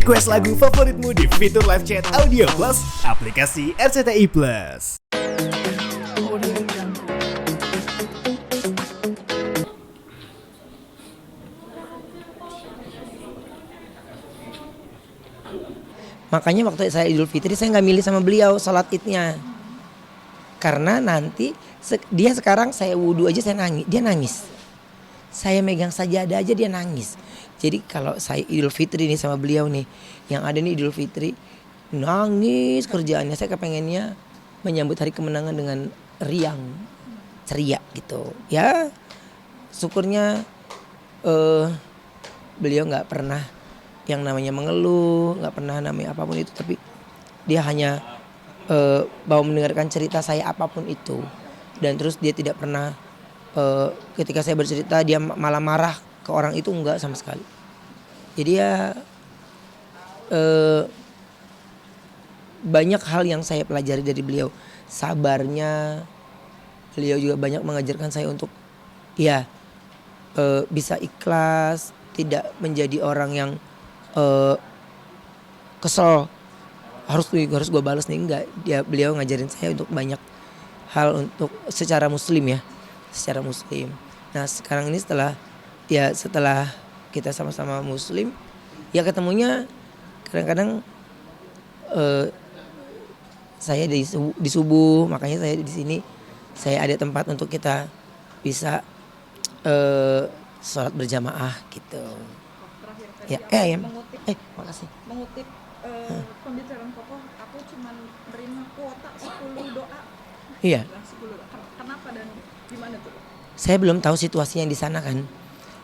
Request lagu favoritmu di fitur live chat Audio Plus, aplikasi RCTI Plus. Makanya waktu saya Idul Fitri saya nggak milih sama beliau salat idnya. Karena nanti dia sekarang saya wudhu aja saya nangis, dia nangis. Saya megang sajadah aja dia nangis. Jadi kalau saya Idul Fitri nih sama beliau nih, yang ada nih Idul Fitri nangis kerjaannya. Saya kepengennya menyambut hari kemenangan dengan riang, ceria gitu. Ya syukurnya beliau nggak pernah yang namanya mengeluh, nggak pernah namanya apapun itu, tapi dia hanya mau mendengarkan cerita saya apapun itu. Dan terus dia tidak pernah ketika saya bercerita dia malah marah ke orang itu, enggak sama sekali. Jadi ya banyak hal yang saya pelajari dari beliau. Sabarnya, beliau juga banyak mengajarkan saya untuk ya bisa ikhlas, tidak menjadi orang yang kesel harus gue balas nih, enggak. Beliau ngajarin saya untuk banyak hal untuk secara muslim ya, secara muslim. Nah sekarang ini setelah kita sama-sama muslim ya ketemunya kadang-kadang saya di subuh, makanya saya di sini saya ada tempat untuk kita bisa sholat berjamaah gitu. Ya, makasih. Mengutip pembicaraan Koko, aku cuma nerima kuota 10 doa. Iya. 10 doa. Kenapa dan gimana tuh? Saya belum tahu situasinya di sana kan.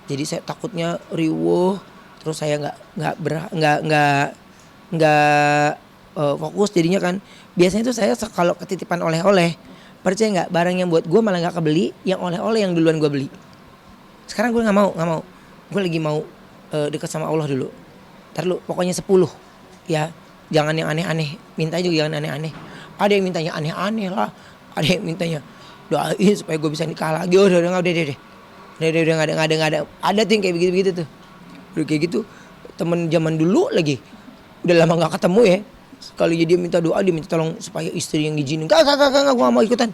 Jadi saya takutnya riuh, terus saya nggak fokus jadinya kan. Biasanya tuh saya kalau ketitipan oleh-oleh, percaya nggak, barang yang buat gue malah nggak kebeli, yang oleh-oleh yang duluan gue beli. Sekarang gue nggak mau. Gue lagi mau dekat sama Allah dulu. Ntar lu pokoknya 10 ya, jangan yang aneh-aneh. Minta juga jangan aneh-aneh. Ada yang mintanya aneh-aneh lah, ada yang mintanya doain supaya gue bisa nikah lagi. Udah nggak ada. Ada tuh yang kayak begitu tuh. Udah kayak gitu temen zaman dulu lagi. Udah lama nggak ketemu ya. Sekali dia minta doa, dia minta tolong supaya istri yang izinin. Enggak, gue nggak mau ikutan.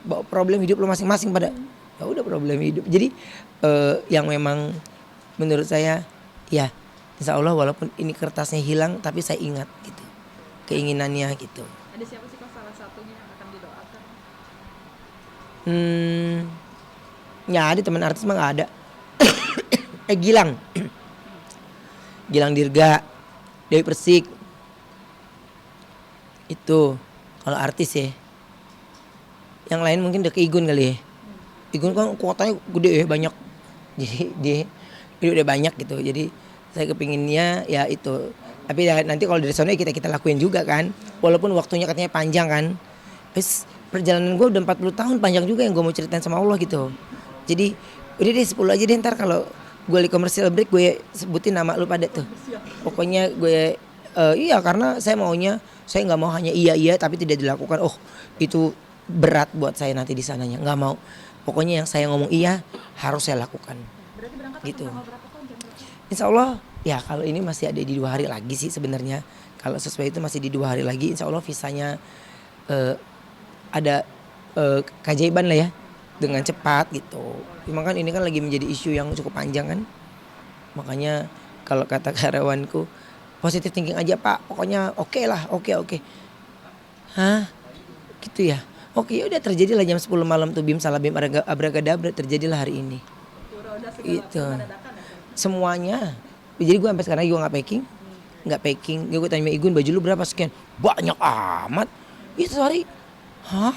Bawa problem hidup lo masing-masing pada. Ya udah problem hidup. Jadi yang memang menurut saya ya insya Allah walaupun ini kertasnya hilang tapi saya ingat gitu keinginannya gitu. Ada siapa sih Kok salah satunya yang akan didoakan? Ya ada teman artis mah nggak ada. Gilang Dirga, Dewi Persik itu kalau artis ya. Yang lain mungkin udah ke Igun kali ya. Igun kan kuotanya gede ya, banyak. Jadi dia udah banyak gitu. Jadi saya kepinginnya ya itu. Tapi nanti kalau dari sana kita lakuin juga kan. Walaupun waktunya katanya panjang kan. Terus perjalanan gue udah 40 tahun, panjang juga yang gue mau ceritain sama Allah gitu. Jadi udah deh 10 aja deh, ntar kalau gue lagi commercial break gue sebutin nama lu pada tuh. Pokoknya gue iya, karena saya nggak mau hanya iya tapi tidak dilakukan. Oh itu berat buat saya nanti di sananya, nggak mau. Pokoknya yang saya ngomong iya harus saya lakukan. Berarti berangkat Gitu. tanggal berapa Kok? Jam berapa? Insya Allah ya kalau ini masih ada di 2 hari lagi sih sebenarnya. Kalau sesuai itu masih di 2 hari lagi. Insya Allah visanya ada keajaiban lah ya, dengan cepat gitu. Memang kan ini kan lagi menjadi isu yang cukup panjang kan. Makanya kalau kata karyawanku, positive thinking aja Pak. Pokoknya oke lah, oke. Hah? Gitu ya. Oke, ya udah terjadilah jam 10 malam tuh bim salah bim abracadabra, terjadilah hari ini. Udah segala Itu dadakan ya? semuanya. Jadi gue sampai sekarang juga nggak packing. Gue tanya Igun, baju lu berapa sekian? Banyak amat. Itu sorry. Hah?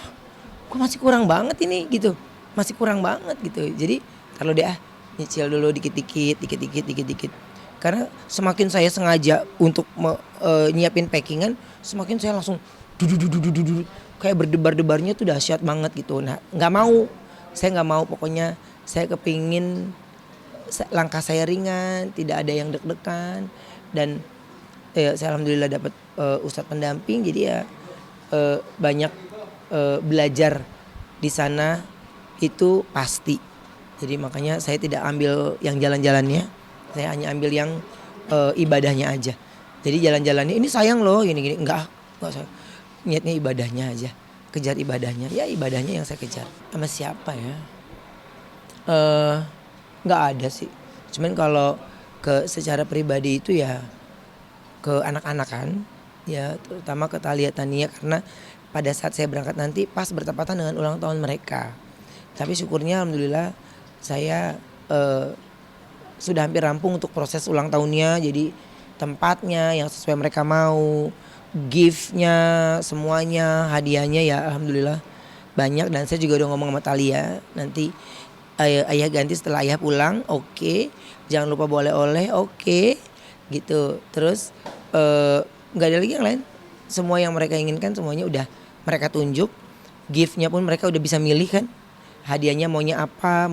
Gue masih kurang banget ini gitu. Masih kurang banget gitu. Jadi kalau dia nyicil dulu dikit-dikit. Karena semakin saya sengaja untuk nyiapin packingan, semakin saya langsung dudu. Kayak berdebar-debarnya tuh dahsyat banget gitu. Nah saya nggak mau, pokoknya saya kepingin langkah saya ringan, tidak ada yang deg-degan. Dan saya alhamdulillah dapat ustadz pendamping, jadi ya banyak belajar di sana itu pasti. Jadi makanya saya tidak ambil yang jalan-jalannya, saya hanya ambil yang ibadahnya aja. Jadi jalan-jalannya ini sayang loh gini-gini, enggak sayang. Niatnya ibadahnya aja, kejar ibadahnya, ya ibadahnya yang saya kejar. Sama siapa ya? Nggak ada sih. Cuman kalau secara pribadi itu ya ke anak-anak kan, ya terutama ke Thalia Tania karena pada saat saya berangkat nanti pas bertepatan dengan ulang tahun mereka. Tapi syukurnya alhamdulillah saya sudah hampir rampung untuk proses ulang tahunnya. Jadi tempatnya yang sesuai mereka mau, giftnya, semuanya, hadiahnya ya alhamdulillah banyak. Dan saya juga udah ngomong sama Thalia nanti ayah ganti setelah ayah pulang, oke. Jangan lupa bawa oleh-oleh, oke. Gitu. Terus nggak ada lagi yang lain. Semua yang mereka inginkan semuanya udah mereka tunjuk. Giftnya pun mereka udah bisa milih kan. Hadiahnya maunya apa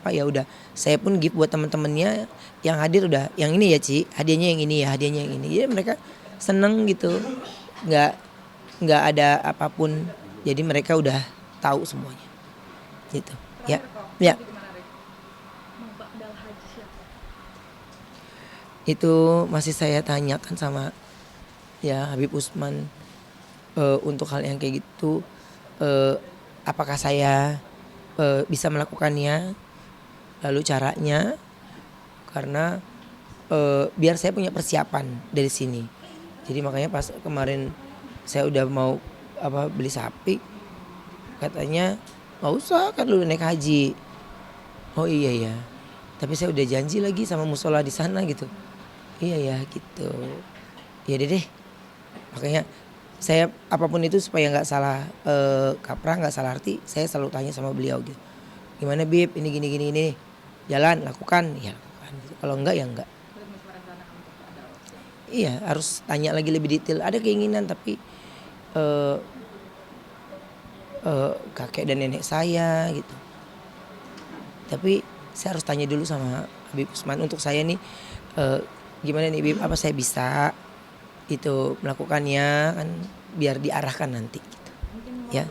ya udah. Saya pun gift buat teman-temannya yang hadir udah yang ini ya Ci, hadiahnya yang ini ya, hadiahnya yang ini. Jadi mereka seneng gitu. Nggak ada apapun. Jadi mereka udah tahu semuanya. Gitu. Ya. Ya. Itu masih saya tanyakan sama ya Habib Usman untuk hal yang kayak gitu, apakah saya bisa melakukannya, lalu caranya, karena biar saya punya persiapan dari sini. Jadi makanya pas kemarin saya udah mau beli sapi, katanya nggak usah kan lu naik haji. Oh iya ya, tapi saya udah janji lagi sama musola di sana gitu. Iya ya gitu. Ya deh. Makanya saya apapun itu supaya nggak salah kaprah, nggak salah arti, saya selalu tanya sama beliau gitu. Gimana Bib? Ini gini. Jalan, lakukan. Ya lakukan. Gitu. Kalau enggak ya enggak. Iya, harus tanya lagi lebih detail. Ada keinginan tapi kakek dan nenek saya gitu. Tapi saya harus tanya dulu sama Habib Usman untuk saya nih gimana nih Bib, apa saya bisa itu melakukannya kan biar diarahkan nanti gitu. Ya.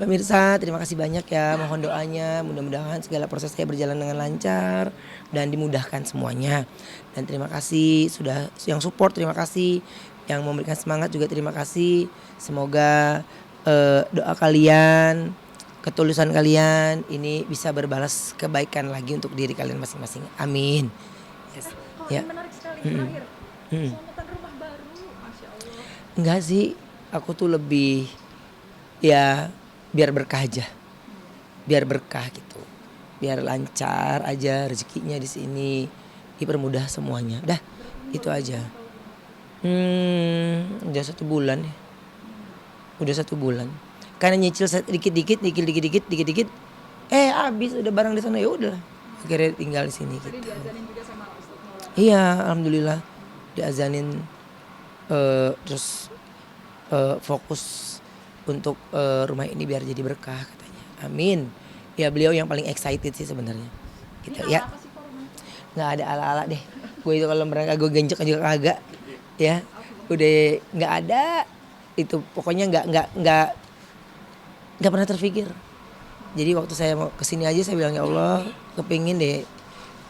Pemirsa, terima kasih banyak ya, mohon doanya, mudah-mudahan segala proses saya berjalan dengan lancar dan dimudahkan semuanya. Dan terima kasih sudah yang support, terima kasih yang memberikan semangat juga terima kasih. Semoga doa kalian, ketulusan kalian ini bisa berbalas kebaikan lagi untuk diri kalian masing-masing. Amin. Yes. Ya. Menarik sekali terakhir. Selamatan rumah baru, Masya Allah. Enggak sih, aku tuh lebih ya biar berkah aja, biar berkah gitu, biar lancar aja rezekinya di sini, dipermudah semuanya. Dah, itu aja. Udah 1 bulan ya, udah 1 bulan. Karena nyicil dikit-dikit, habis udah barang di sana ya udah, akhirnya tinggal di sini gitu. Diazanin juga sama Ustaz Maulana. Iya, alhamdulillah diazanin terus fokus untuk rumah ini biar jadi berkah katanya. Amin. Ya beliau yang paling excited sih sebenarnya. Gitu ya. Nggak ada ala-ala deh. Gue itu kalau mereka gue genjek juga kagak. Ya. Udah nggak ada. Itu pokoknya nggak pernah terpikir. Jadi waktu saya mau kesini aja saya bilang ya Allah kepingin deh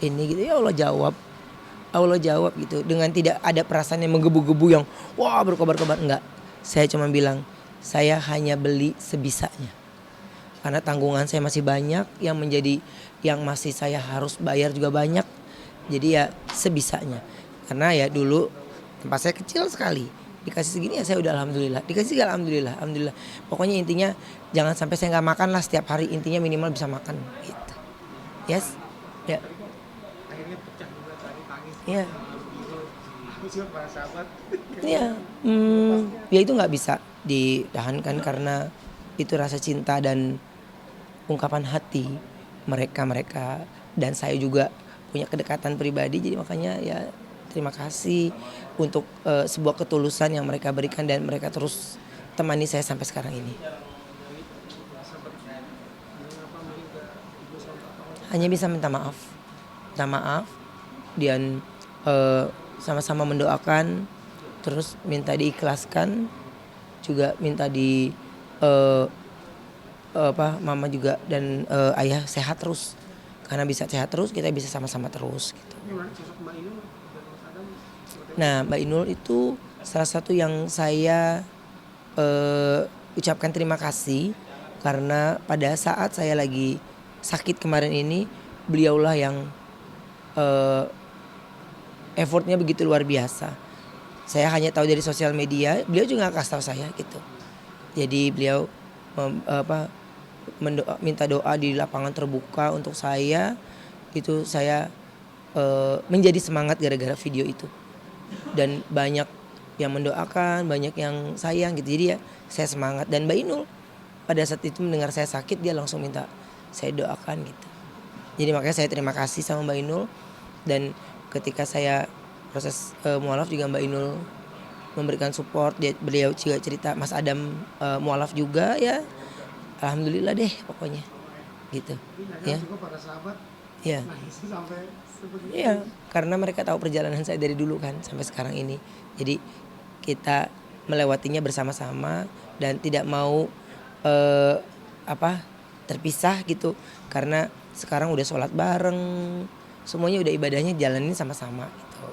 ini gitu, ya Allah jawab gitu dengan tidak ada perasaan yang menggebu-gebu yang wah berkobar-kobar, enggak. Saya cuma bilang saya hanya beli sebisanya karena tanggungan saya masih banyak yang masih saya harus bayar juga banyak, jadi ya sebisanya. Karena ya dulu tempat saya kecil sekali, dikasih segini ya saya udah alhamdulillah, dikasih segala alhamdulillah. Pokoknya intinya jangan sampai saya nggak makan lah setiap hari, intinya minimal bisa makan gitu. Yes ya. Akhirnya pecah juga tadi tangis. Iya. Aku juga para sahabat. Iya. Ya itu nggak bisa ditahankan karena itu rasa cinta dan ungkapan hati mereka dan saya juga punya kedekatan pribadi, jadi makanya ya terima kasih untuk sebuah ketulusan yang mereka berikan dan mereka terus temani saya sampai sekarang ini. Hanya bisa minta maaf dan sama-sama mendoakan, terus minta diikhlaskan, juga minta mama juga dan ayah sehat terus, karena bisa sehat terus kita bisa sama-sama terus gitu. Gimana sosok Mbak Inul? Nah, Mbak Inul itu salah satu yang saya ucapkan terima kasih karena pada saat saya lagi sakit kemarin ini, beliaulah yang eh, effortnya begitu luar biasa. Saya hanya tahu dari sosial media, beliau juga nggak kasih tahu saya gitu. Jadi beliau minta doa di lapangan terbuka untuk saya, itu saya menjadi semangat gara-gara video itu. Dan banyak yang mendoakan, banyak yang sayang gitu. Jadi ya saya semangat. Dan Mbak Inul pada saat itu mendengar saya sakit, dia langsung minta saya doakan gitu. Jadi makanya saya terima kasih sama Mbak Inul. Dan ketika saya proses mualaf juga Mbak Inul memberikan support. Beliau juga cerita, Mas Adam mualaf juga ya. Alhamdulillah deh pokoknya gitu. Ya. Juga para sahabat Ya. nangis sampai sebegitu. Iya, karena mereka tahu perjalanan saya dari dulu kan sampai sekarang ini. Jadi kita melewatinya bersama-sama dan tidak mau terpisah gitu. Karena sekarang udah sholat bareng, semuanya udah ibadahnya jalanin sama-sama gitu.